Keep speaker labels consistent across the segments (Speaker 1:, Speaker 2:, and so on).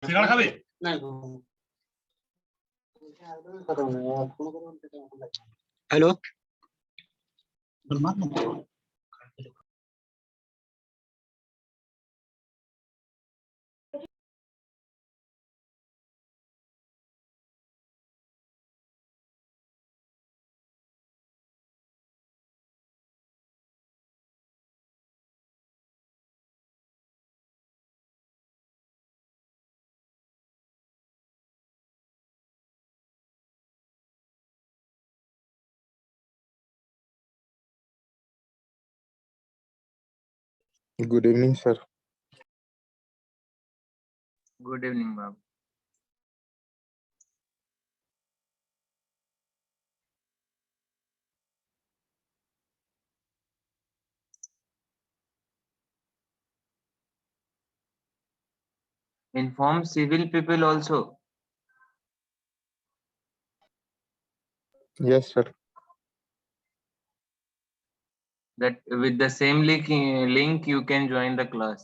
Speaker 1: সিঙ্গাড়া খাবে?
Speaker 2: Hello,
Speaker 3: Good evening, sir.
Speaker 4: Good evening, Bob. Inform civil people also.
Speaker 3: Yes, sir.
Speaker 4: That with the same link you can join the class.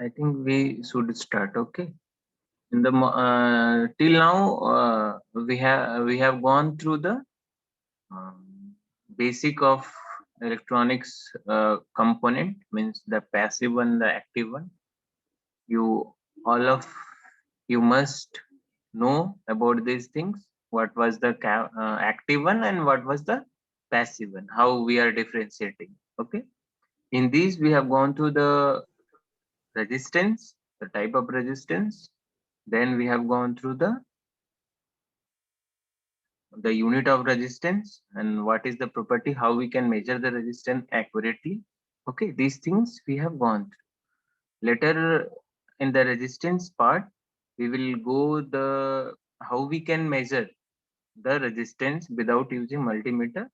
Speaker 4: I think we should start. Okay. In the till now we have gone through the basic of electronics component, means the passive one, the active one. You all of you must know about these things. What was the active one and what was the passive one? How we are differentiating. Okay. In these we have gone through the resistance, the type of resistance. Then we have gone through the unit of resistance and what is the property, how we can measure the resistance accurately. Okay, these things we have gone through. Later in the resistance part, we will go the how we can measure the resistance without using multimeter.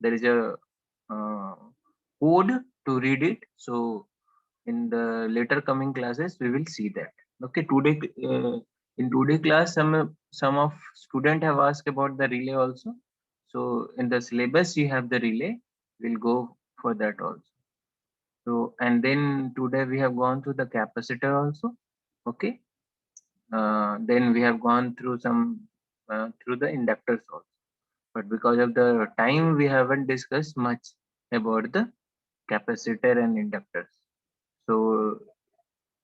Speaker 4: There is a code to read it. So in the later coming classes, we will see that. Okay, today in today class, some of student have asked about the relay also. So in the syllabus, you have the relay. We'll go for that also. So and then today we have gone through the capacitor also. Okay. Then we have gone through some through the inductors also. But because of the time, we haven't discussed much about the capacitor and inductors. So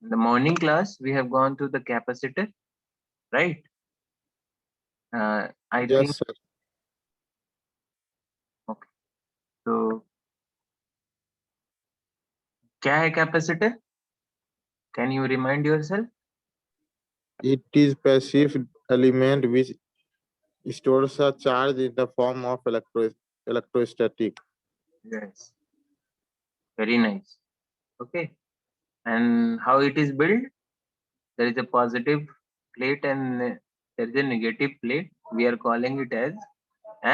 Speaker 4: in the morning class, we have gone through the capacitor, right? I think,
Speaker 3: Yes, sir.
Speaker 4: okay. So क्या है capacitor? Can you remind yourself?
Speaker 3: It is passive element which stores a charge in the form of electrostatic.
Speaker 4: Yes, very nice. Okay, and how it is built? There is a positive plate and there is a negative plate. We are calling it as,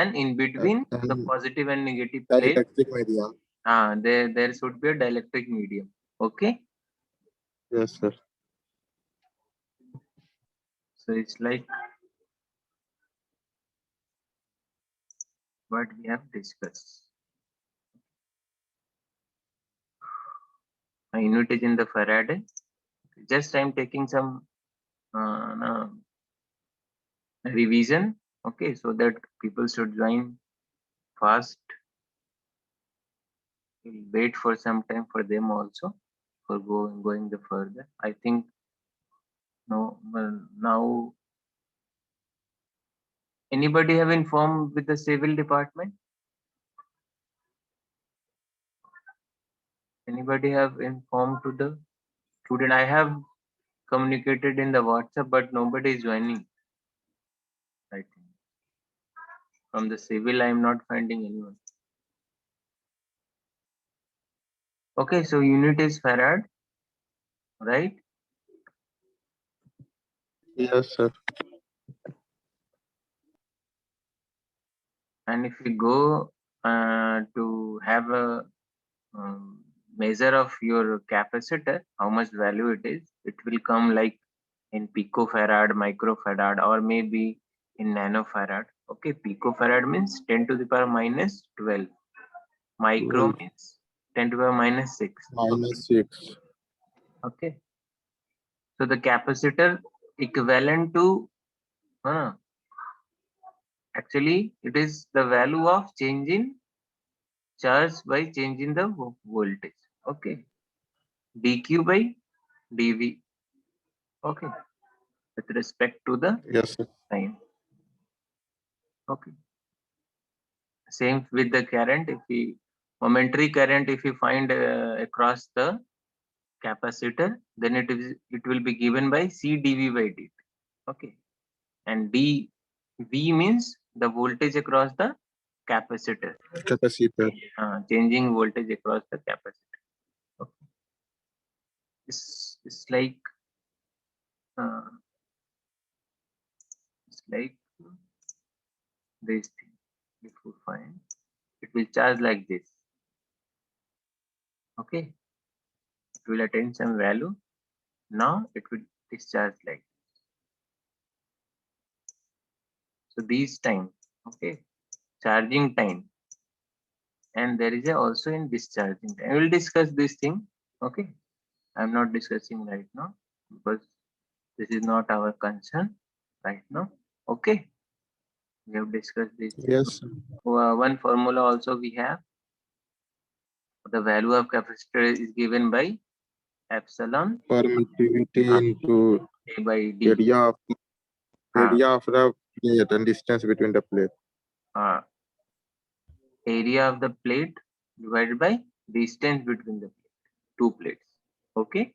Speaker 4: and in between the
Speaker 3: And
Speaker 4: positive and negative plate,
Speaker 3: dielectric medium.
Speaker 4: there should be a dielectric medium. Okay,
Speaker 3: Yes, sir.
Speaker 4: so it's like what we have discussed. My unit is in the Faraday. Just I'm taking some no, revision. Okay, so that people should join fast. We'll wait for some time for them also for going the further. I think no, well, now anybody have informed with the civil department? Anybody have informed to the student? I have communicated in the WhatsApp, but nobody is joining. I think from the civil, I am not finding anyone. Okay, so unit is farad, right?
Speaker 3: Yes, sir.
Speaker 4: And if we go to have a measure of your capacitor, how much value it is, it will come like in picofarad, microfarad, or maybe in nanofarad. Okay, picofarad means 10 to the power minus 12. Micro
Speaker 3: 12
Speaker 4: means 10 to the power minus 6.
Speaker 3: minus 6.
Speaker 4: Okay, so the capacitor equivalent to actually it is the value of change in charge by changing the voltage. Okay, dq by dv. Okay, with respect to the
Speaker 3: Yes, sir.
Speaker 4: time. Okay, same with the current. If we momentary current, if we find across the capacitor, then it will be given by c dv by dt. Okay, and dv means the voltage across the capacitor.
Speaker 3: Capacitor.
Speaker 4: Changing voltage across the capacitor. Okay, it's like this thing. If we find, it will charge like this. Okay, it will attain some value. Now it will discharge like this. So these time, okay, charging time, and there is a also in discharging time. I will discuss this thing. Okay, I'm not discussing right now because this is not our concern right now. Okay, we have discussed this.
Speaker 3: Yes, sir.
Speaker 4: One formula also we have. The value of capacitor is given by epsilon
Speaker 3: Permittivity into
Speaker 4: A by D.
Speaker 3: area of the plate and distance between the plate.
Speaker 4: Area of the plate divided by distance between the two plates. Okay,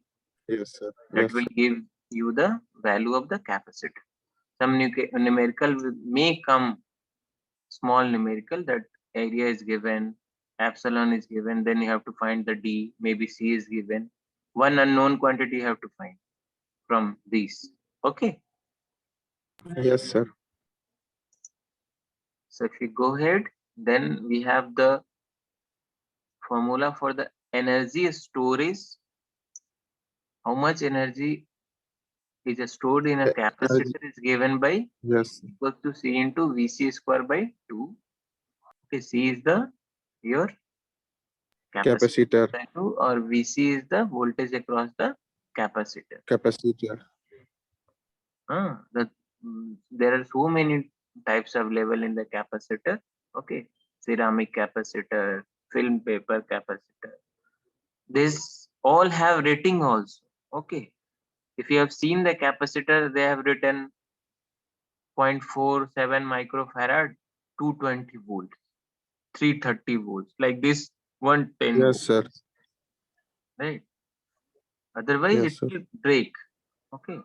Speaker 3: Yes, sir.
Speaker 4: that
Speaker 3: Yes,
Speaker 4: will
Speaker 3: sir.
Speaker 4: give you the value of the capacitor. Some numerical may come, small numerical, that area is given, epsilon is given, then you have to find the D, maybe C is given. One unknown quantity you have to find from these. Okay,
Speaker 3: Yes, sir.
Speaker 4: so if we go ahead, then we have the formula for the energy storage. How much energy is stored in a
Speaker 3: Energy.
Speaker 4: capacitor is given by
Speaker 3: Yes.
Speaker 4: equal to C into Vc square by 2. Okay, C is the your capacitor
Speaker 3: Capacitor.
Speaker 4: by 2, or Vc is the voltage across the capacitor.
Speaker 3: Capacitor.
Speaker 4: There are so many types available in the capacitor. Okay, ceramic capacitor, film paper capacitor. This all have rating also. Okay, if you have seen the capacitor, they have written 0.47 microfarad, 220 volts, 330 volts, like this 110
Speaker 3: Yes,
Speaker 4: volts.
Speaker 3: sir.
Speaker 4: right? Otherwise,
Speaker 3: Yes,
Speaker 4: it
Speaker 3: sir.
Speaker 4: will break. Okay,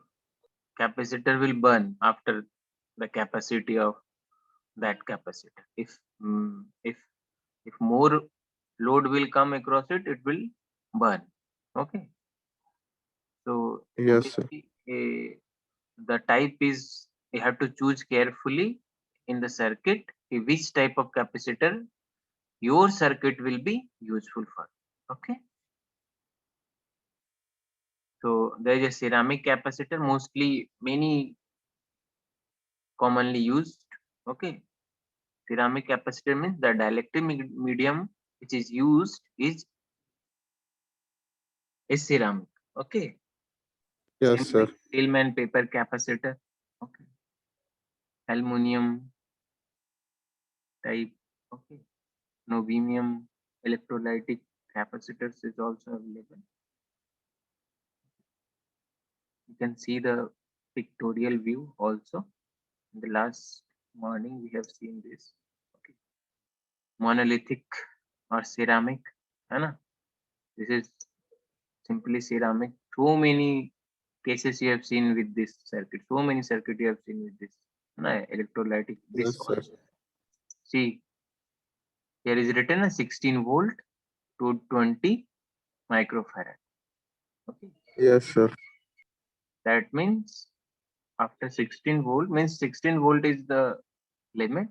Speaker 4: capacitor will burn after the capacity of that capacitor. If more load will come across it, it will burn. Okay, so
Speaker 3: Yes, sir.
Speaker 4: obviously the type is, you have to choose carefully in the circuit which type of capacitor your circuit will be useful for. Okay, so there is a ceramic capacitor, mostly many commonly used. Okay, ceramic capacitor means the dielectric medium which is used is ceramic. Okay,
Speaker 3: Yes,
Speaker 4: same
Speaker 3: sir.
Speaker 4: like film and paper capacitor. Okay, aluminum type. Okay, niobium electrolytic capacitors is also available. You can see the pictorial view also. In the last morning we have seen this. Okay, monolithic or ceramic, है ना? This is simply ceramic. So many cases you have seen with this circuit. So many circuit you have seen with this. No, electrolytic. This
Speaker 3: Yes, sir.
Speaker 4: also. See, here is written a 16 volt to 20 microfarad. Okay,
Speaker 3: Yes, sir.
Speaker 4: that means after 16 volt means 16 volt is the limit.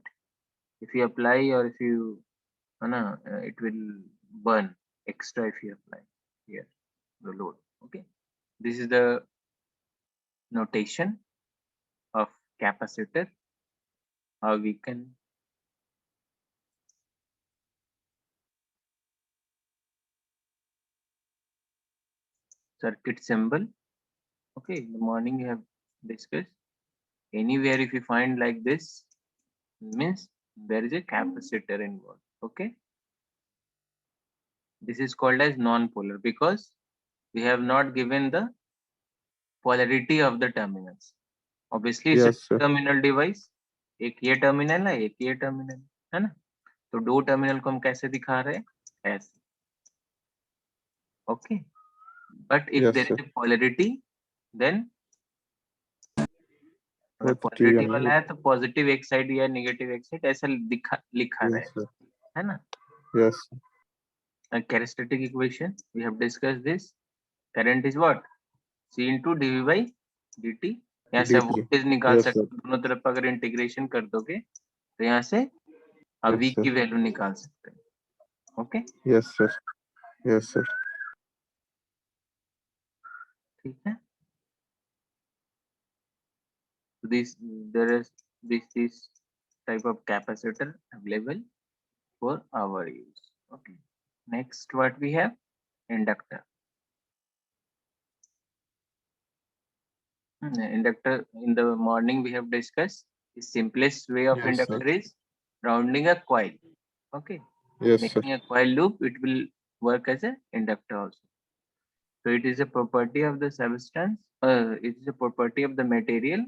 Speaker 4: If you apply or if you, it will burn extra if you apply here the load. Okay, this is the notation of capacitor, how we can circuit symbol. Okay, in the morning we have discussed. Anywhere if you find like this, means there is a capacitor involved. Okay, this is called as non-polar because we have not given the polarity of the terminals. Obviously it's a
Speaker 3: Yes, sir.
Speaker 4: terminal device. एक ये terminal है, एक ये terminal है ना, तो दो terminal को हम कैसे दिखा रहे हैं, ऐसे. Okay, but if
Speaker 3: Yes,
Speaker 4: there
Speaker 3: sir.
Speaker 4: is a polarity, then अगर
Speaker 3: Positive
Speaker 4: पॉजिटिव
Speaker 3: and
Speaker 4: वाला है तो पॉजिटिव एक साइड या नेगेटिव एक साइड ऐसा लिखा
Speaker 3: yes,
Speaker 4: रहे
Speaker 3: sir.
Speaker 4: है ना.
Speaker 3: Yes,
Speaker 4: Characteristic equation we have discussed this. Current is what, C into dV by dt. यहाँ से
Speaker 3: DT.
Speaker 4: वोल्टेज निकाल
Speaker 3: Yes,
Speaker 4: सकते
Speaker 3: sir.
Speaker 4: हो, दोनों तरफ अगर इंटीग्रेशन कर दोगे तो यहाँ से
Speaker 3: Yes,
Speaker 4: V
Speaker 3: sir.
Speaker 4: की वैल्यू निकाल सकते हैं. Okay,
Speaker 3: Yes, sir. Yes, sir.
Speaker 4: ठीक है. This there is this type of capacitor available for our use. Okay, next what we have, inductor. Inductor in the morning we have discussed the simplest way of
Speaker 3: Yes, sir.
Speaker 4: inductor is rounding a coil. Okay,
Speaker 3: Yes, sir.
Speaker 4: making a coil loop, it will work as an inductor also. So it is a property of the substance, it is a property of the material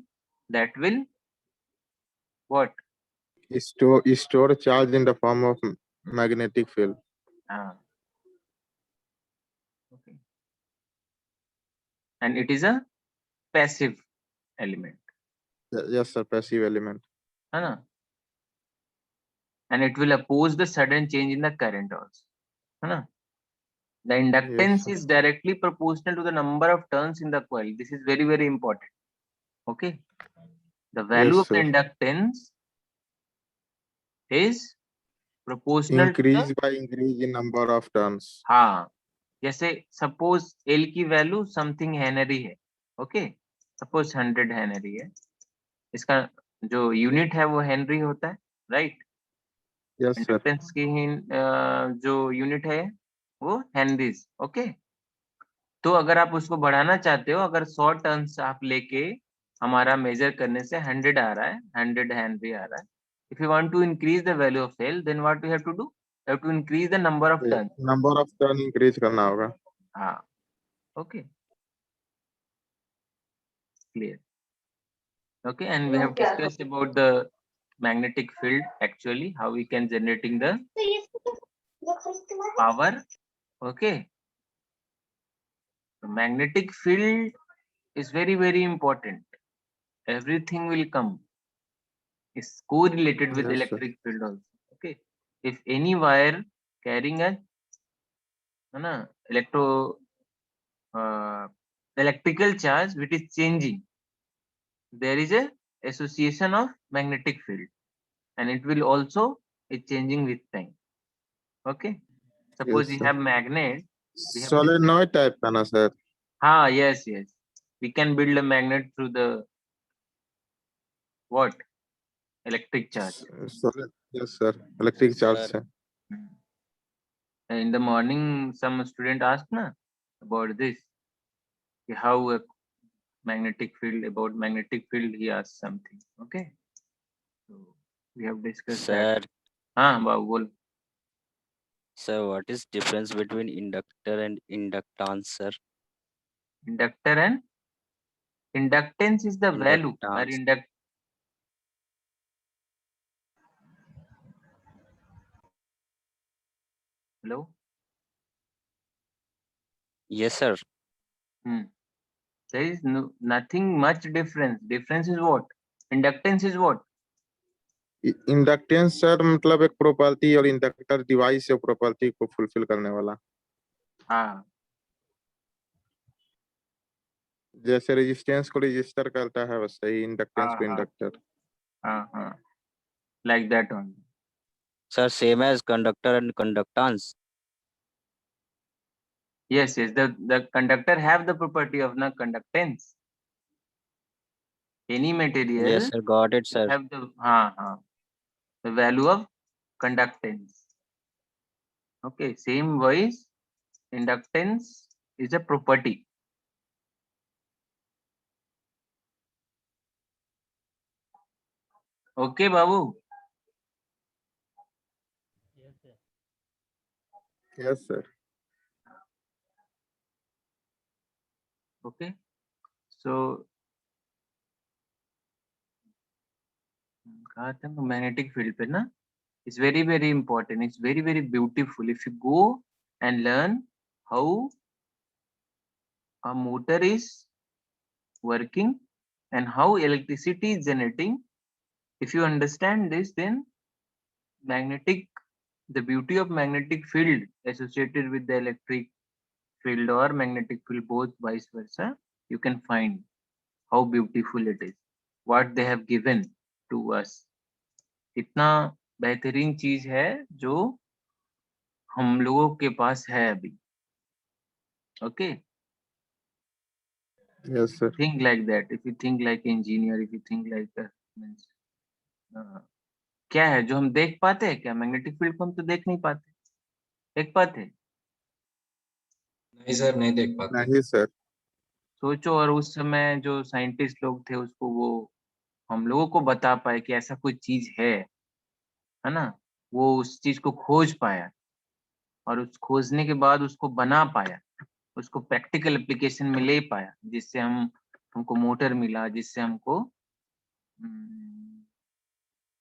Speaker 4: that will what?
Speaker 3: Store charge in the form of magnetic field.
Speaker 4: Okay. And it is a passive element.
Speaker 3: Yes, sir. Passive element.
Speaker 4: है ना? And it will oppose the sudden change in the current also. है ना? The inductance
Speaker 3: sir.
Speaker 4: is directly proportional to the number of turns in the coil. This is very, very important. Okay. The value
Speaker 3: Yes,
Speaker 4: of the
Speaker 3: sir.
Speaker 4: inductance is proportional to the,
Speaker 3: Increase by increase in number of turns.
Speaker 4: हाँ, जैसे suppose L की value something Henry है. Okay, suppose 100 Henry है, इसका जो unit है वो Henry होता है, राइट.
Speaker 3: Yes, sir.
Speaker 4: इंडक्टेंस की जो यूनिट है वो हेनरीज. ओके, तो अगर आप उसको बढ़ाना चाहते हो, अगर 100 टर्न्स आप लेके हमारा मेजर करने से 100 आ रहा है, 100 हेनरी आ रहा है. If you want to increase the value of L, then what we have to do, we have to increase the number of turn.
Speaker 3: Number of turn increase करना होगा.
Speaker 4: हाँ, okay, clear. Okay, and we have discussed about the magnetic field, actually how we can generating the power. Okay, So magnetic field is very, very important. Everything will come. Is correlated with
Speaker 3: Yes, sir.
Speaker 4: electric field also. Okay. If any wire carrying a electrical charge which is changing, there is a association of magnetic field, and it will also is changing with time. Okay. Suppose
Speaker 3: Yes,
Speaker 4: we
Speaker 3: sir.
Speaker 4: have magnet. We have
Speaker 3: Solenoid type का ना sir?
Speaker 4: yes. We can build a magnet through the what? Electric charge.
Speaker 3: Yes, sir. Electric charge
Speaker 1: Sir.
Speaker 3: से.
Speaker 4: In the morning, some student asked na about this. How a magnetic field, about magnetic field, he asked something. Okay. So we have discussed that.
Speaker 1: Sir,
Speaker 4: Babu, bol.
Speaker 1: sir, what is difference between inductor and inductance, sir?
Speaker 4: Inductor and inductance is the value or
Speaker 1: Inductance.
Speaker 4: Hello.
Speaker 1: Yes, sir.
Speaker 4: There is nothing much difference. Difference is what? Inductance is what?
Speaker 3: Inductance sir मतलब एक property और inductor device है property को fulfil करने वाला. जैसे resistance को register करता है वैसे ही इंडक्टेंस को inductor.
Speaker 4: Like that only.
Speaker 1: Sir, same as conductor and conductance.
Speaker 4: Yes. The conductor have the property of the conductance. Any material.
Speaker 1: Yes, sir. Got it, sir.
Speaker 4: Have the value of conductance. Okay. Same wise, inductance is a property. Okay, Babu.
Speaker 3: Yes, sir.
Speaker 4: Okay. So magnetic field pe na is very, very important. It's very, very beautiful. If you go and learn how a motor is working and how electricity is generating, if you understand this, then the beauty of magnetic field associated with the electric field or magnetic field, both vice versa, you can find how beautiful it is, what they have given to us. इतना बेहतरीन चीज है जो हम लोगों के पास है अभी. Okay.
Speaker 3: Yes, sir.
Speaker 4: Think like that. If you think like engineer, if you think like क्या है जो हम देख पाते हैं क्या? मैग्नेटिक फील्ड को हम तो देख नहीं पाते. देख पाते?
Speaker 2: नहीं सर, नहीं देख पाते.
Speaker 3: नहीं सर.
Speaker 4: सोचो, और उस समय जो साइंटिस्ट लोग थे उसको वो हम लोगों को बता पाए कि ऐसा कोई चीज है ना, वो उस चीज को खोज पाया और उस खोजने के बाद उसको बना पाया, उसको प्रैक्टिकल एप्लीकेशन में ले पाया, जिससे हमको मोटर मिला, जिससे हमको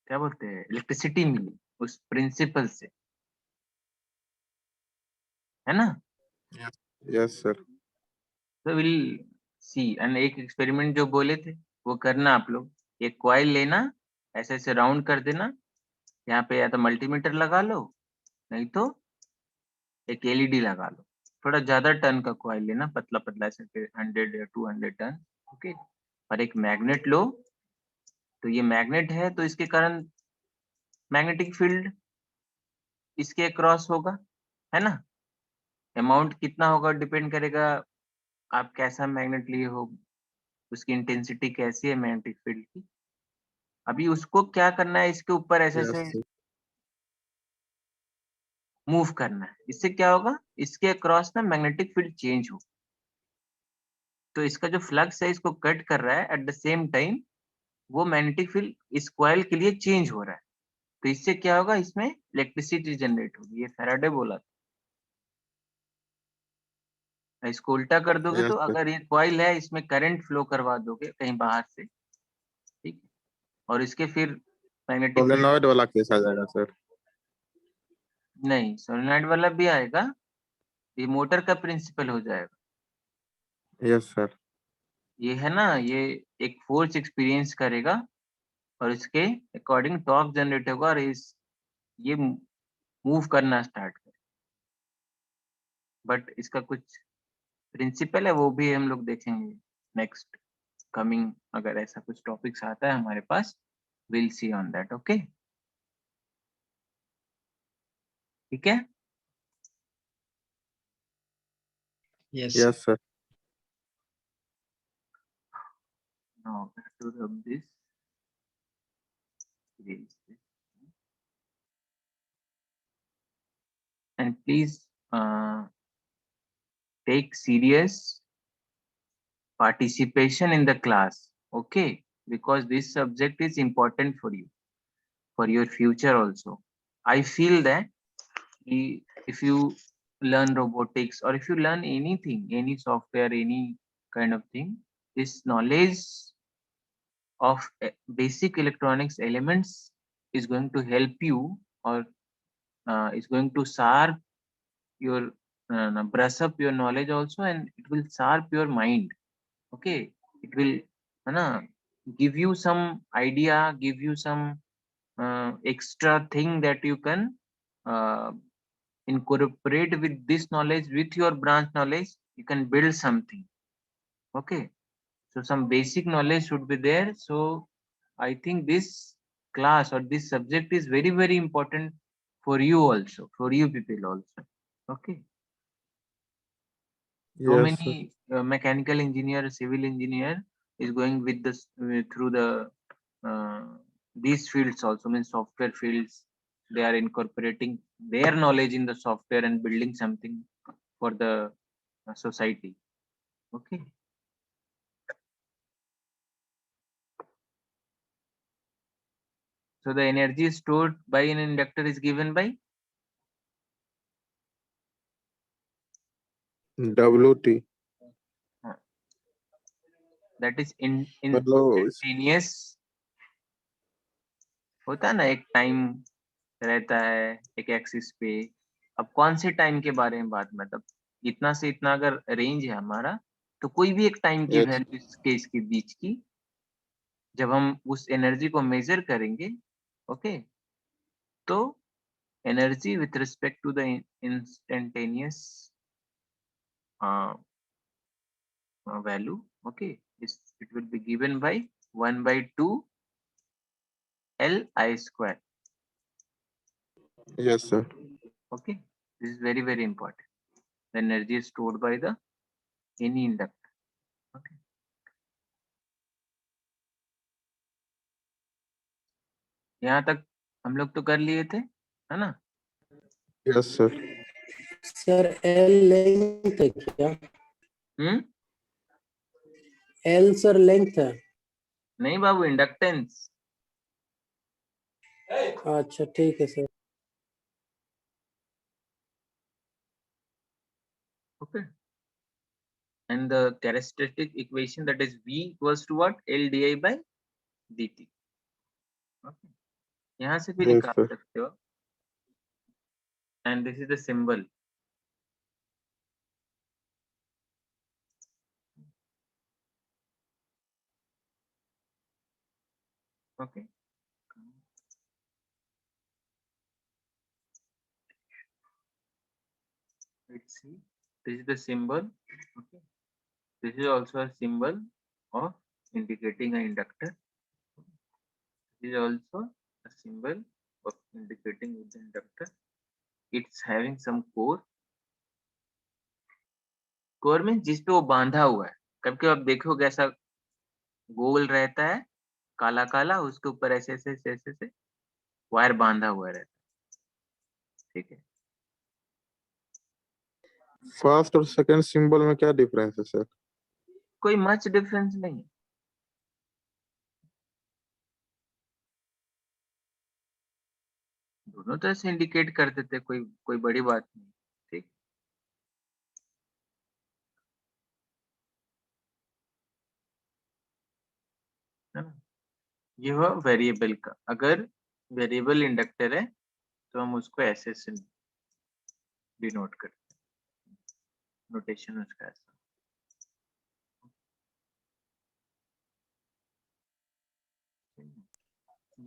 Speaker 4: क्या बोलते हैं इलेक्ट्रिसिटी मिली उस प्रिंसिपल से, है ना.
Speaker 3: Yes, sir.
Speaker 4: तो विल सी. एंड एक एक्सपेरिमेंट जो बोले थे वो करना आप लोग. एक कॉइल लेना, ऐसे ऐसे राउंड कर देना, यहाँ पे या तो मल्टीमीटर लगा लो, नहीं तो एक एलईडी लगा लो. थोड़ा ज्यादा टन का कॉइल लेना, पतला पतला ऐसे 100 या 200 टन. ओके. और एक मैग्नेट लो. तो ये मैग्नेट है तो इसके कारण मैग्नेटिक फील्ड इसके अक्रॉस होगा, है ना. अमाउंट कितना होगा डिपेंड करेगा आप कैसा मैग्नेट लिए हो, उसकी इंटेंसिटी कैसी है मैग्नेटिक फील्ड की. अभी उसको क्या करना है, इसके ऊपर ऐसे
Speaker 3: Yes,
Speaker 4: से
Speaker 3: sir.
Speaker 4: मूव करना है. इससे क्या होगा, इसके अक्रॉस ना मैग्नेटिक फील्ड चेंज हो. तो इसका जो फ्लक्स है इसको कट कर रहा है, एट द सेम टाइम वो मैग्नेटिक फील्ड इस कॉइल के लिए चेंज हो रहा है. तो इससे क्या होगा, इसमें इलेक्ट्रिसिटी जनरेट होगी. ये फैराडे बोला था. इसको उल्टा कर दोगे
Speaker 3: Yes,
Speaker 4: तो
Speaker 3: sir.
Speaker 4: अगर ये कॉइल है इसमें करंट फ्लो करवा दोगे कहीं बाहर से, ठीक है, और इसके फिर मैग्नेटिक
Speaker 3: Solenoid वाला केस आ जाएगा सर.
Speaker 4: नहीं, सोलेनॉइड वाला भी आएगा, ये मोटर का प्रिंसिपल हो जाएगा.
Speaker 3: Yes, sir.
Speaker 4: ये है ना, ये एक फोर्स एक्सपीरियंस करेगा और इसके अकॉर्डिंग टॉर्क जनरेट होगा और ये मूव करना स्टार्ट करे। बट इसका कुछ प्रिंसिपल है, वो भी हम लोग देखेंगे नेक्स्ट कमिंग, अगर ऐसा कुछ टॉपिक्स आता है हमारे पास, will see on that. Okay, ठीक है।
Speaker 2: Yes.
Speaker 3: Yes, sir.
Speaker 4: Now I have to rub this, erase this. And please take serious participation in the class, okay, because this subject is important for you, for your future also. I feel that if you learn robotics or if you learn anything, any software, any kind of thing, this knowledge of basic electronics elements is going to help you, or is going to sharp your brush up your knowledge also, and it will sharp your mind. Okay, it will give you some idea, give you some extra thing that you can uh, incorporate with this knowledge, with your branch knowledge, you can build something. Okay, so some basic knowledge should be there. So I think this class or this subject is very, very important for you also, for you people also. Okay, so
Speaker 3: Yes, sir.
Speaker 4: many mechanical engineer, civil engineer is going with this through the uh, these fields also, means software fields. They are incorporating their knowledge in the software and building something for the society. Okay, so the energy stored by an inductor is given by
Speaker 3: WT.
Speaker 4: that is
Speaker 3: मतलब
Speaker 4: instantaneous होता है ना, एक time रहता है एक axis पे। अब कौन से टाइम के बारे में बात, मतलब इतना से इतना अगर रेंज है हमारा, तो कोई भी एक टाइम की
Speaker 3: yes,
Speaker 4: वैल्यू इसके बीच की, जब हम उस एनर्जी को मेजर करेंगे, ओके, तो energy with respect to the instantaneous value, okay, it will be given by 1/2 Li square.
Speaker 3: yes, sir.
Speaker 4: Okay, this is very, very important. The energy is stored by the any inductor. Okay, यहाँ तक हम लोग तो कर लिए थे, है ना?
Speaker 3: Yes, sir.
Speaker 2: Sir L length है क्या? एल सर लेंथ है?
Speaker 4: नहीं बाबू, इंडक्टेंस।
Speaker 2: अच्छा ठीक है sir.
Speaker 4: Okay, and the characteristic equation, that is V equals to what? L di by dt. Okay, यहाँ से भी
Speaker 3: Yes,
Speaker 4: निकाल
Speaker 3: sir.
Speaker 4: सकते हो, and this is the symbol. Okay, let's see, this is the symbol. Okay, this is also a symbol of indicating an inductor. This is also a symbol of indicating with the inductor. It's having some core. Core में जिस पे वो बांधा हुआ है, कभी कभी आप देखोगे ऐसा गोल रहता है, काला काला, उसके ऊपर ऐसे ऐसे ऐसे ऐसे ऐसे वायर बांधा हुआ रहता है, ठीक है।
Speaker 3: फर्स्ट और सेकंड सिंबल में क्या डिफरेंस है सर?
Speaker 4: कोई मच डिफरेंस नहीं है, दोनों तरह से इंडिकेट कर देते, कोई बड़ी बात नहीं, ठीक है ना। ये हुआ वेरिएबल का, अगर वेरिएबल इंडक्टर है तो हम उसको ऐसे से डिनोट करते हैं, नोटेशन उसका ऐसा।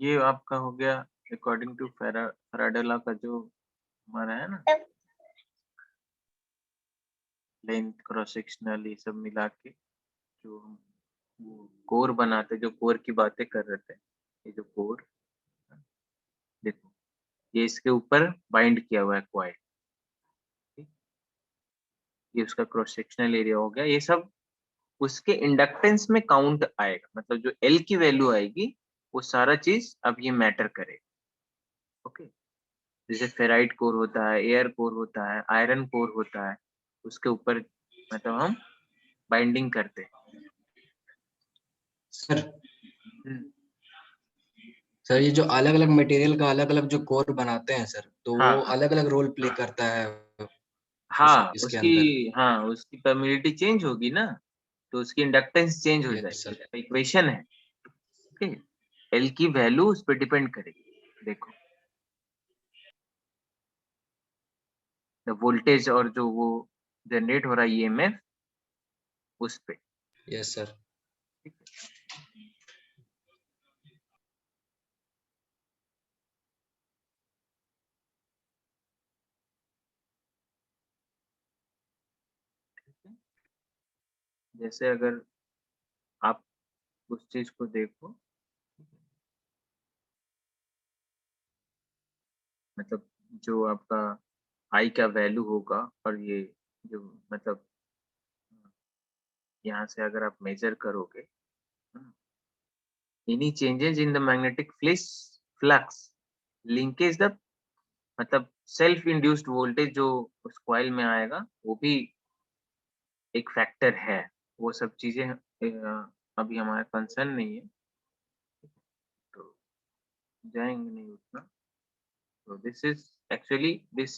Speaker 4: ये आपका हो गया अकॉर्डिंग टू फैराडे लॉ का जो हमारा है ना, लेंथ क्रॉस सेक्शनल ये सब मिला के जो हम वो कोर बनाते, जो कोर की बातें कर रहे थे, ये जो कोर देखो ये इसके ऊपर बाइंड किया हुआ है क्वाइल, ये उसका क्रॉस सेक्शनल एरिया हो गया। ये सब उसके इंडक्टेंस में काउंट आएगा, मतलब जो एल की वैल्यू आएगी वो सारा चीज अब ये मैटर करेगा। ओके, जैसे फेराइट कोर होता है, एयर कोर होता है, आयरन कोर होता है, उसके ऊपर मतलब हम बाइंडिंग करते हैं।
Speaker 5: सर
Speaker 4: हम्म,
Speaker 5: सर ये जो अलग अलग मटेरियल का अलग अलग जो कोर बनाते हैं सर, तो
Speaker 4: हाँ
Speaker 5: वो
Speaker 4: हाँ
Speaker 5: अलग अलग रोल प्ले करता है
Speaker 4: हाँ,
Speaker 5: इसके
Speaker 4: उसकी
Speaker 5: अंदर।
Speaker 4: हाँ उसकी परमिटिविटी चेंज होगी ना, तो उसकी इंडक्टेंस चेंज हो
Speaker 5: यस सर।
Speaker 4: जाएगी। इक्वेशन है, ओके, एल की वैल्यू उस पर डिपेंड करेगी। देखो द वोल्टेज और जो वो जनरेट हो रहा है ईएमएफ उस पे।
Speaker 5: Yes sir.
Speaker 4: जैसे अगर आप उस चीज को देखो, मतलब जो आपका आई का वैल्यू होगा और ये जो मतलब यहाँ से अगर आप मेजर करोगे, any changes in the magnetic flux linkage the मतलब सेल्फ इंड्यूस्ड वोल्टेज जो उस कॉइल में आएगा वो भी एक फैक्टर है। वो सब चीजें अभी हमारा कंसर्न नहीं है, तो जाएंगे नहीं उतना। तो this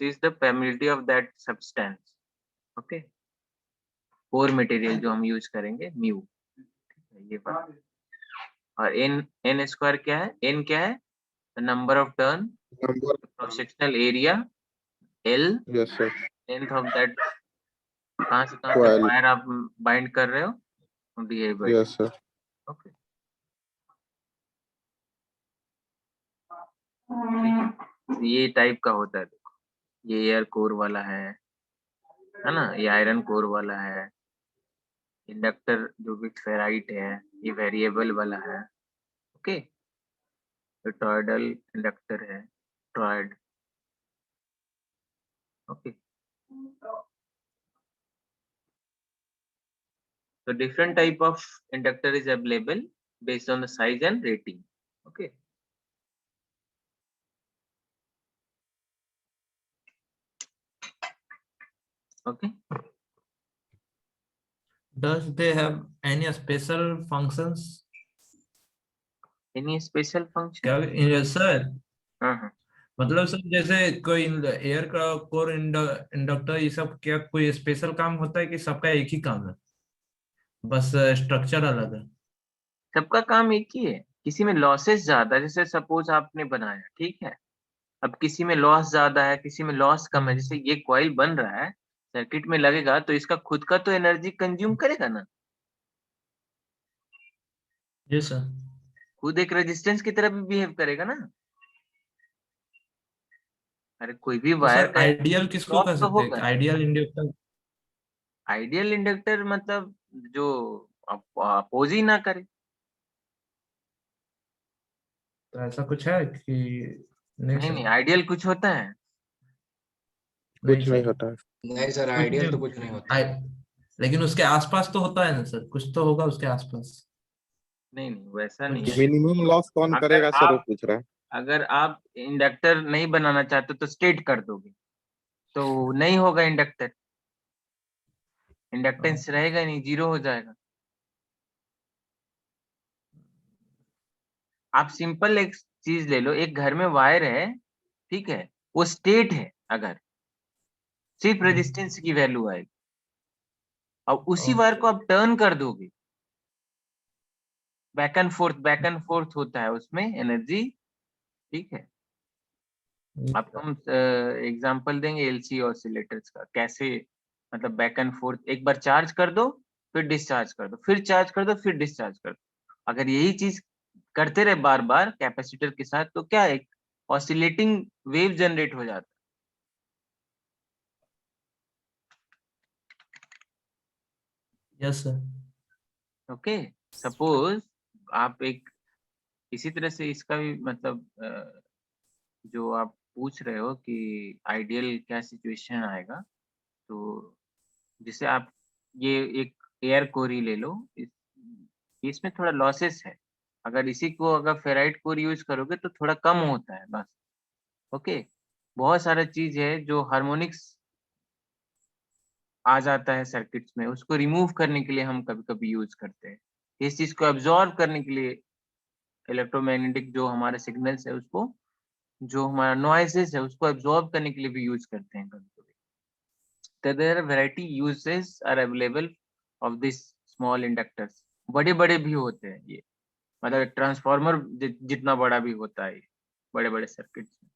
Speaker 4: is the permeability of that substance, okay, core material जो हम यूज करेंगे म्यू, ये बात। और एन स्क्वायर क्या है, एन क्या है, number of turn,
Speaker 3: Number,
Speaker 4: cross sectional area, L
Speaker 3: yes sir,
Speaker 4: length of that, कहाँ से
Speaker 3: coil,
Speaker 4: वायर आप बाइंड कर रहे हो, divide by
Speaker 3: yes sir,
Speaker 4: okay. ये टाइप का होता है, देखो ये एयर कोर वाला है ना, ये आयरन कोर वाला है। इंडक्टर जो भी फेराइट है ये वेरिएबल वाला है, ओके, तो टॉयडल इंडक्टर है, टॉयड, okay. So different type of inductor is available based on the size and rating. Okay. Okay.
Speaker 6: Does they have any special functions?
Speaker 4: Any special function?
Speaker 6: क्या सर,
Speaker 4: हाँ,
Speaker 6: मतलब सर जैसे कोई एयर का कोर इंडक्टर ये सब क्या कोई स्पेशल काम होता है कि सबका एक ही काम है, बस स्ट्रक्चर अलग है?
Speaker 4: सबका काम एक ही है, किसी में लॉसेस ज्यादा, जैसे सपोज आपने बनाया, ठीक है, अब किसी में लॉस ज्यादा है, किसी में लॉस कम है। जैसे ये कॉइल बन रहा है, सर्किट में लगेगा तो इसका खुद का तो एनर्जी कंज्यूम करेगा ना,
Speaker 6: जी सर।
Speaker 4: खुद एक रेजिस्टेंस की तरह भी बिहेव करेगा ना। अरे कोई भी
Speaker 6: तो
Speaker 4: वायर
Speaker 6: सर
Speaker 4: का
Speaker 6: आइडियल किसको
Speaker 4: लॉस
Speaker 6: कह
Speaker 4: तो
Speaker 6: सकते हैं,
Speaker 4: होगा।
Speaker 6: Ideal inductor?
Speaker 4: आइडियल इंडक्टर मतलब जो अपोज ही ना करे।
Speaker 6: तो ऐसा कुछ है कि नहीं
Speaker 4: नहीं
Speaker 6: सर?
Speaker 4: नहीं, आइडियल कुछ होता है,
Speaker 6: नहीं
Speaker 3: कुछ नहीं
Speaker 6: सर,
Speaker 3: होता है।
Speaker 5: नहीं सर,
Speaker 6: कुछ
Speaker 5: आइडियल तो
Speaker 6: नहीं।
Speaker 5: कुछ नहीं होता।
Speaker 6: आई लेकिन उसके आसपास तो होता है ना सर, कुछ तो होगा उसके आसपास।
Speaker 4: नहीं नहीं वैसा नहीं
Speaker 6: कुछ
Speaker 4: है।
Speaker 3: मिनिमम लॉस कौन
Speaker 4: अगर
Speaker 3: करेगा सर, वो
Speaker 4: आप
Speaker 3: पूछ रहा है।
Speaker 4: अगर आप इंडक्टर नहीं बनाना चाहते तो स्टेट कर दोगे तो नहीं होगा इंडक्टर, इंडक्टेंस रहेगा नहीं, जीरो हो जाएगा। आप सिंपल एक चीज ले लो, एक घर में वायर है, ठीक है, वो स्टेट है, अगर सिर्फ रेजिस्टेंस की वैल्यू आएगी और उसी वायर को आप टर्न कर दोगे, बैक एंड फोर्थ होता है उसमें एनर्जी, ठीक है। आपको हम एग्जांपल देंगे एलसी ऑसिलेटर्स का, कैसे मतलब बैक एंड फोर्थ, एक बार चार्ज कर दो फिर डिस्चार्ज कर दो, फिर चार्ज कर दो फिर डिस्चार्ज कर दो। अगर यही चीज करते रहे बार बार कैपेसिटर के साथ, तो क्या एक ऑसिलेटिंग वेव जनरेट हो जाता
Speaker 6: यस सर।
Speaker 4: है। ओके, सपोज आप एक इसी तरह से इसका भी मतलब जो आप पूछ रहे हो कि आइडियल क्या सिचुएशन आएगा, तो जैसे आप ये एक एयर कोर ही ले लो, इसमें थोड़ा लॉसेस है। अगर इसी को अगर फेराइट कोर यूज करोगे तो थोड़ा कम होता है बस। ओके, बहुत सारा चीज है जो हार्मोनिक्स आ जाता है सर्किट्स में, उसको रिमूव करने के लिए हम कभी कभी यूज करते हैं। इस चीज को एब्जॉर्ब करने के लिए इलेक्ट्रोमैग्नेटिक जो हमारे सिग्नल्स है उसको, जो हमारा नॉइसेस है उसको एब्जॉर्ब करने के लिए भी यूज करते हैं कभी कभी। तो there variety uses are available of this small inductors. बड़े बड़े भी होते हैं ये, मतलब ट्रांसफार्मर जितना बड़ा भी होता है, बड़े बड़े सर्किट्स में।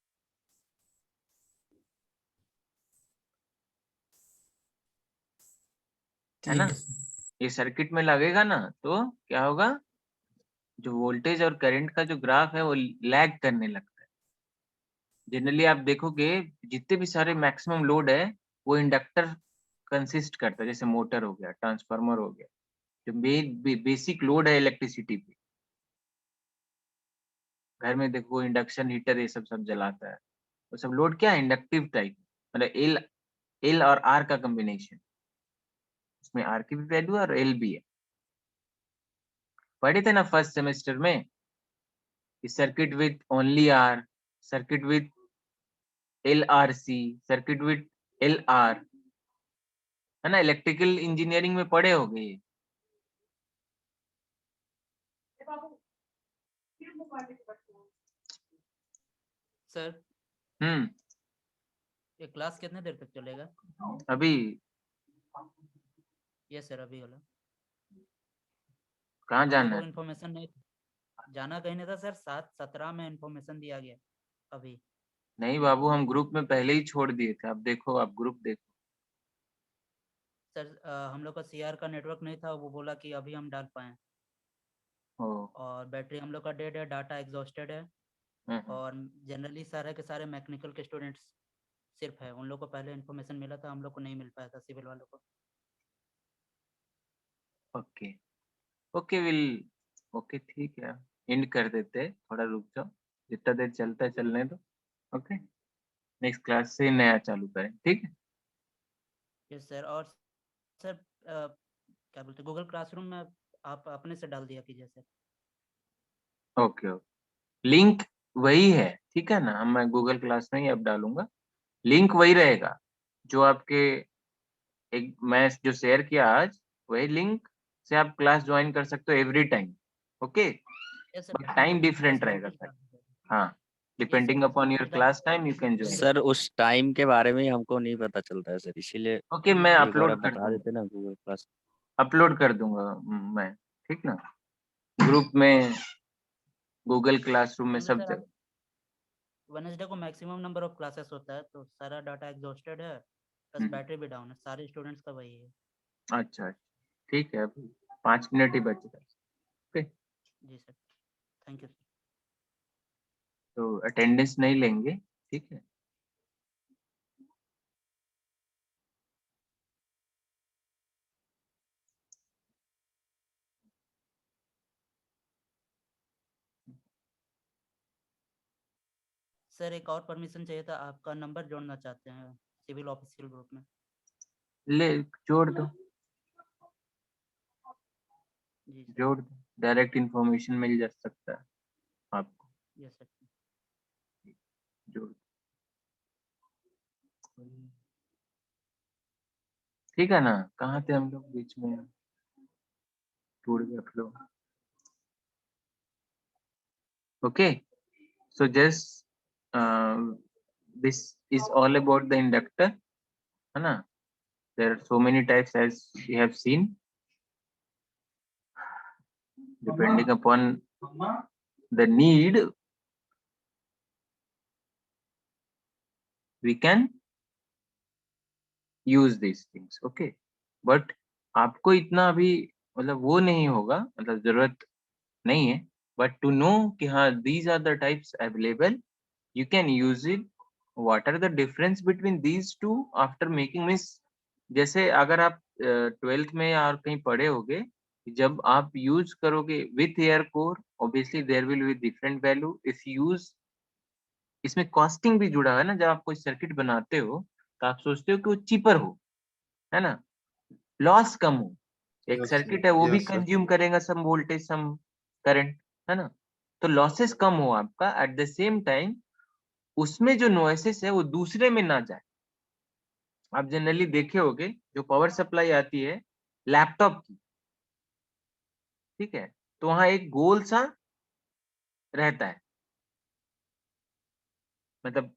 Speaker 4: है ना,
Speaker 6: ठीक है सर।
Speaker 4: ये सर्किट में लगेगा ना तो क्या होगा, जो वोल्टेज और करंट का जो ग्राफ है वो लैग करने लगता है। जनरली आप देखोगे जितने भी सारे मैक्सिमम लोड है वो इंडक्टर कंसिस्ट करता है, जैसे मोटर हो गया, ट्रांसफार्मर हो गया, जो बेसिक लोड है इलेक्ट्रिसिटी पे। घर में देखो इंडक्शन हीटर ये सब जलाता है, वो सब लोड क्या है, इंडक्टिव टाइप, मतलब एल और आर का कॉम्बिनेशन, उसमें आर की भी वैल्यू है और एल भी है। पढ़े थे ना फर्स्ट सेमेस्टर में, circuit with only R, circuit with L R C, circuit with L R, है ना, इलेक्ट्रिकल इंजीनियरिंग में पढ़े हो गए।
Speaker 7: सर ये क्लास कितने देर तक चलेगा?
Speaker 4: अभी
Speaker 7: यस सर, अभी वाला।
Speaker 4: कहाँ
Speaker 7: हम
Speaker 4: जाना
Speaker 7: लोगों को
Speaker 4: है?
Speaker 7: इन्फॉर्मेशन नहीं जाना कहीं नहीं था सर, 7:17 में इन्फॉर्मेशन दिया गया अभी।
Speaker 4: नहीं बाबू, हम ग्रुप में पहले ही छोड़ दिए थे, अब देखो, आप ग्रुप देखो।
Speaker 7: सर हम लोग का सीआर का नेटवर्क नहीं था, वो बोला कि अभी हम डाल पाए।
Speaker 4: ओ,
Speaker 7: और बैटरी हम लोग का डेड है, डाटा एग्जॉस्टेड है। और जनरली सारे के सारे मैकेनिकल के स्टूडेंट्स सिर्फ है, उन लोग को पहले इन्फॉर्मेशन मिला था, हम लोग को नहीं मिल पाया था सिविल वालों को।
Speaker 4: ओके ओके विल, ओके ठीक है, एंड कर देते हैं, थोड़ा रुक जाओ, जितना देर चलता है चलने दो। ओके, नेक्स्ट क्लास से नया चालू करें, ठीक है?
Speaker 7: Yes sir. और सर क्या बोलते, गूगल क्लासरूम में आप अपने से डाल दिया कीजिए सर।
Speaker 4: ओके ओके, लिंक वही है, ठीक है ना, हम मैं गूगल क्लास में ही अब डालूंगा, लिंक वही रहेगा जो आपके एक मैं जो शेयर किया आज, वही लिंक से आप क्लास ज्वाइन कर सकते हो every time. Okay,
Speaker 7: yes sir,
Speaker 4: but time different
Speaker 7: बस
Speaker 4: रहेगा
Speaker 7: वोल्टेज
Speaker 4: सर।
Speaker 7: डाल दीजिएगा।
Speaker 4: हाँ, डिपेंडिंग अपॉन योर
Speaker 7: वोल्टेज डाल
Speaker 4: class time you can join.
Speaker 1: Sir उस टाइम के बारे में हमको नहीं पता चलता है सर, इसीलिए
Speaker 4: ओके, मैं
Speaker 1: एक बार आप
Speaker 4: अपलोड कर
Speaker 1: बता
Speaker 4: दूंगा,
Speaker 1: देते ना गूगल क्लास।
Speaker 4: अपलोड कर दूंगा मैं, ठीक ना, ग्रुप में, गूगल क्लासरूम में,
Speaker 7: क्योंकि
Speaker 4: सब
Speaker 7: सर
Speaker 4: जगह।
Speaker 7: वेडनेसडे को मैक्सिमम नंबर ऑफ क्लासेस होता है, तो सारा डाटा एग्जॉस्टेड है, प्लस बैटरी भी डाउन है, सारे स्टूडेंट्स का वही है।
Speaker 4: अच्छा, ठीक है, अभी 5 मिनट ही बच रहा है। ओके,
Speaker 7: जी सर, थैंक यू सर।
Speaker 4: तो अटेंडेंस नहीं लेंगे, ठीक है?
Speaker 7: सर एक और परमिशन चाहिए था, आपका नंबर जोड़ना चाहते हैं सिविल ऑफिशियल ग्रुप में।
Speaker 4: ले, जोड़ दो,
Speaker 7: जी सर।
Speaker 4: जोड़ दो, डायरेक्ट इंफॉर्मेशन मिल जा सकता है आपको,
Speaker 7: यस सर।
Speaker 4: जोड़ दो। ठीक है ना, कहाँ थे हम लोग बीच में, टूट गया flow. Okay, so just this is all about the inductor, है ना? There are so many types as we have seen, depending upon the need we can use these things. Okay, but आपको इतना अभी मतलब वो नहीं होगा, मतलब जरूरत नहीं है, but to know कि हाँ these are the types available, you can use it. What are the difference between these two after making means, जैसे अगर आप 12th में या कहीं पढ़े होगे, जब आप यूज करोगे with air core, obviously there will be different value if use, इसमें कॉस्टिंग भी जुड़ा है ना, जब आप कोई सर्किट बनाते हो तो आप सोचते हो कि वो चीपर हो, है ना, लॉस कम हो। एक
Speaker 3: Yes,
Speaker 4: सर्किट है वो भी
Speaker 3: yes, sir.
Speaker 4: कंज्यूम करेगा सम वोल्टेज सम करंट, है ना, तो लॉसेस कम हो आपका, एट द सेम टाइम उसमें जो नॉइसेस है वो दूसरे में ना जाए। आप जनरली देखे होगे जो पावर सप्लाई आती है लैपटॉप की, ठीक है, तो वहां एक गोल सा रहता है, मतलब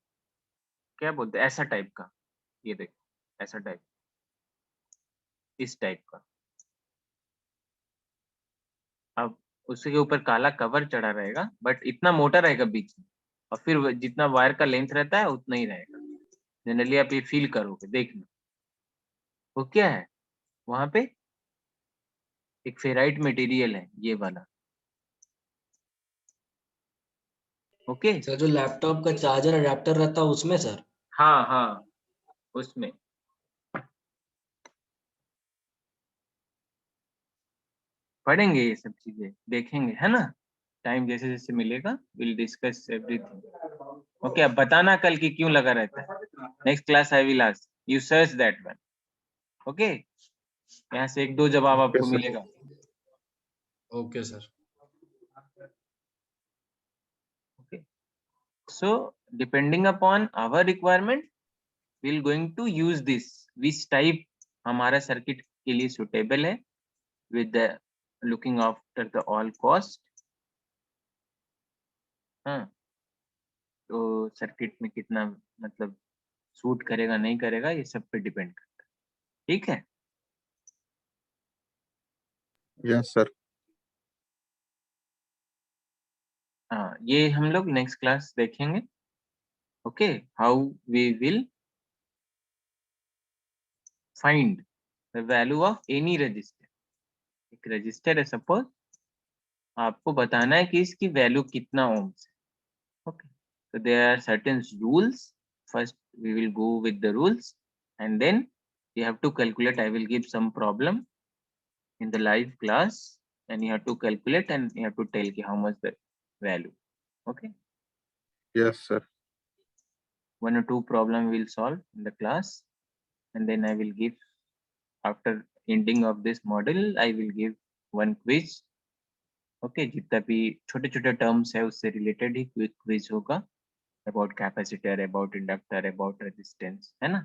Speaker 4: क्या बोलते हैं, ऐसा टाइप का, ये देखो ऐसा टाइप, इस टाइप का, अब उसके ऊपर काला कवर चढ़ा रहेगा बट इतना मोटा रहेगा बीच में, और फिर जितना वायर का लेंथ रहता है उतना ही रहेगा। जनरली आप ये फील करोगे, देखना वो क्या है, वहां पे एक फेराइट मटेरियल है ये वाला। ओके
Speaker 5: सर जो लैपटॉप का चार्जर अडेप्टर रहता है उसमें सर?
Speaker 4: हाँ हाँ, उसमें पढ़ेंगे ये सब चीजें, देखेंगे, है ना, टाइम जैसे जैसे मिलेगा विल डिस्कस एवरीथिंग। ओके, अब बताना कल की क्यों लगा रहता है, next class I will ask you search that one. Okay, यहाँ से 1-2 जवाब
Speaker 3: Okay,
Speaker 4: आपको
Speaker 3: sir.
Speaker 4: मिलेगा।
Speaker 5: Okay sir.
Speaker 4: Okay, so depending upon our requirement we'll going to use this, which type हमारा सर्किट के लिए सुटेबल है, with the looking after the all cost। हाँ, तो सर्किट में कितना मतलब सूट करेगा नहीं करेगा ये सब पे डिपेंड करता है, ठीक है।
Speaker 3: Yes, sir.
Speaker 4: हाँ, ये हम लोग नेक्स्ट क्लास देखेंगे। Okay, how we will find the value of any resistor. एक रजिस्टर है सपोज, आपको बताना है कि इसकी वैल्यू कितना ओम्स है। Okay, so there are certain rules. First, we will go with the rules, and then you have to calculate. I will give some problem in the live class, and you have to calculate, and you have to tell how much the value. Okay,
Speaker 3: Yes, sir.
Speaker 4: 1 or 2 problem we will solve in the class, and then I will give, after ending of this model, I will give one quiz. Okay, जितना भी छोटे छोटे terms है उससे related ही quiz होगा, about capacitor, about inductor, about resistance, है ना।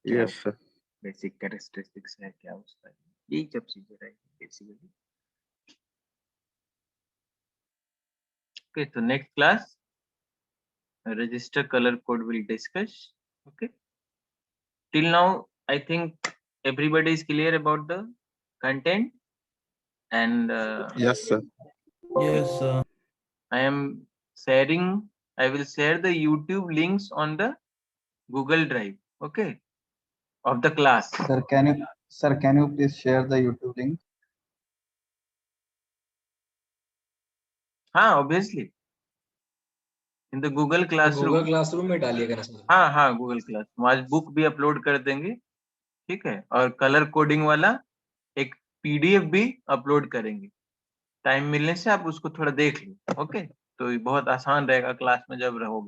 Speaker 3: Yes, sir.
Speaker 4: Basic characteristics है क्या उसका, यही सब चीजें रहेगी बेसिकली। ओके, तो next class register colour code will discuss. Okay, till now I think everybody is clear about the content, and
Speaker 3: Yes, sir.
Speaker 6: Yes,
Speaker 4: I am sharing, I will share the YouTube links on the Google Drive, okay, of the class.
Speaker 8: Sir, can you please share the YouTube link?
Speaker 4: हाँ, obviously in the Google Classroom।
Speaker 5: Google classroom में डालिएगा ना sir.
Speaker 4: हाँ हाँ, Google class आज book भी upload कर देंगे, ठीक है, और कलर कोडिंग वाला एक PDF भी अपलोड करेंगे। टाइम मिलने से आप उसको थोड़ा देख लो, ओके, तो ये बहुत आसान रहेगा क्लास में जब रहोगे।